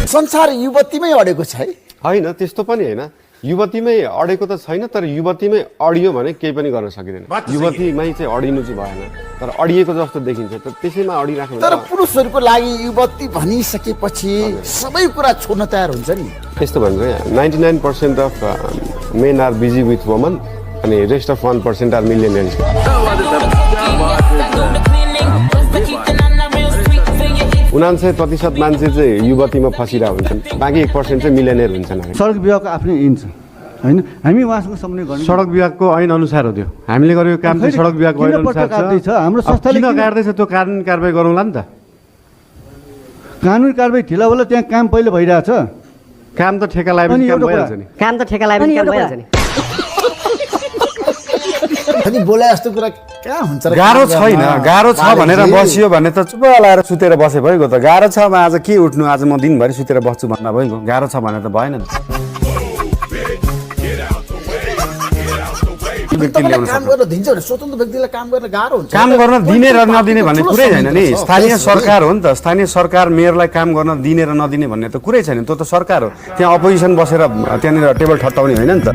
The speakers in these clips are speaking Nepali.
संसार युवतीमै अडेको छ है? होइन, त्यस्तो पनि होइन। युवतीमै अडेको त छैन, तर युवतीमै अडियो भने केही पनि गर्न सकिँदैन। युवतीमै चाहिँ अडिनु चाहिँ भएन, तर अडिएको जस्तो देखिन्छ, तर त्यसैमा अडिराख्नु। तर पुरुषहरूको लागि युवती भनिसकेपछि सबै कुरा छोड्न तयार हुन्छ नि। त्यस्तो भन्छ 99% of men are busy with women अनि रेस्ट अफ 1% आर मिलियनियर्स। 99% मान्छे चाहिँ युवतीमा फसिरहेको हुन्छन्, बाँकी 1% चाहिँ मिलियनियर हुन्छन्। सडक विभागको आफ्नै ऐन छ होइन, हामी उहाँसँग सम्झौता गर्ने। सडक विभागको ऐन अनुसार हो त्यो, हामीले गरेको काम चाहिँ सडक विभागको ऐन अनुसार छ। हाम्रो संस्थाले किन काट्दैछ त्यो कानुनी कारबाही गरौँला नि त। कानुनी कारबाही ढिला होला, त्यहाँ काम पहिले भइरहेछ। काम त ठेका लगाएपछि काम भइहाल्छ नि। काम त ठेका लगाएपछि काम भइहाल्छ नि। अनि बोले जस्तो कुरा कहाँ हुन्छ र? गाह्रो छैन, गाह्रो छ भनेर बसियो भने त चुप लाएर सुतेर बसे भइगयो त। गाह्रो छ आज के उठ्नु, आज म दिनभरि सुतेर बस्छु भन्दा भइगयो। गाह्रो छ भने त भएन नि। काम गर्न दिन्छ भने स्वतन्त्र व्यक्तिलाई काम गर्न गाह्रो हुन्छ। काम गर्न दिने र नदिने भन्ने कुरै छैन नि। स्थानीय सरकार हो नि त, स्थानीय सरकार मेयरलाई काम गर्न दिने र नदिने भन्ने त कुरै छैन। त्यो त सरकार हो, त्यहाँ अपोजिसन बसेर त्यहाँनिर टेबल ठट्टाउने होइन नि त।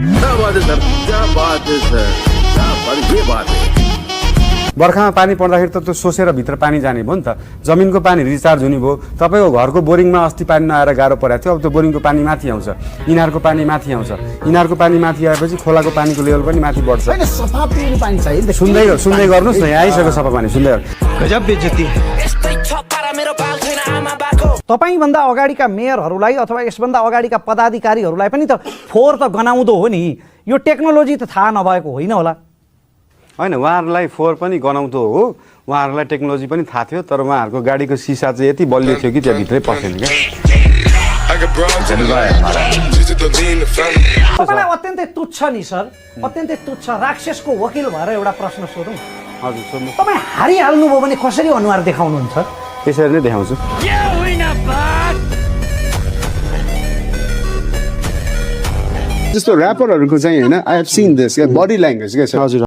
बर्खामा पानी पर्दाखेरि त त्यो सोसेर भित्र पानी जाने भयो नि त। जमिनको पानी रिचार्ज हुने भयो। तपाईँको घरको बोरिङमा अस्ति पानी नआएर गाह्रो परेको थियो, अब त्यो बोरिङको पानी माथि आउँछ, इनारको पानी माथि आउँछ। इनारको पानी माथि आएपछि खोलाको पानीको लेभल पनि माथि बढ्छ। हैन, सफा पिउने पानी चाहियो। सुन्दै गर्नुहोस् न, यहाँ आइसक्यो सफा पानी, सुन्दै गजब बेइज्जती। तपाईभन्दा अगाडिका मेयरहरूलाई अथवा यसभन्दा अगाडिका पदाधिकारीहरूलाई पनि त फोहोर त गनाउँदो हो नि। यो टेक्नोलोजी त थाहा नभएको होइन होला? होइन, उहाँहरूलाई फोहोर पनि गनाउँदो हो, उहाँहरूलाई टेक्नोलोजी पनि थाहा थियो, तर उहाँहरूको गाडीको सिसा चाहिँ यति बलियो थियो कि त्यहाँभित्रै पसेन क्या। तपाईँलाई अत्यन्तै तुच्छ नि सर, अत्यन्तै तुच्छ। राक्षसको वकिल भएर एउटा प्रश्न सोधौँ। हजुर सोध्नु। तपाईँ हारिहाल्नुभयो भने कसरी अनुहार देखाउनुहुन्छ? त्यसरी नै देखाउँछु। जस्तो ऱ्यापरहरूको चाहिँ होइन, I have seen this body language के छ। हजुर।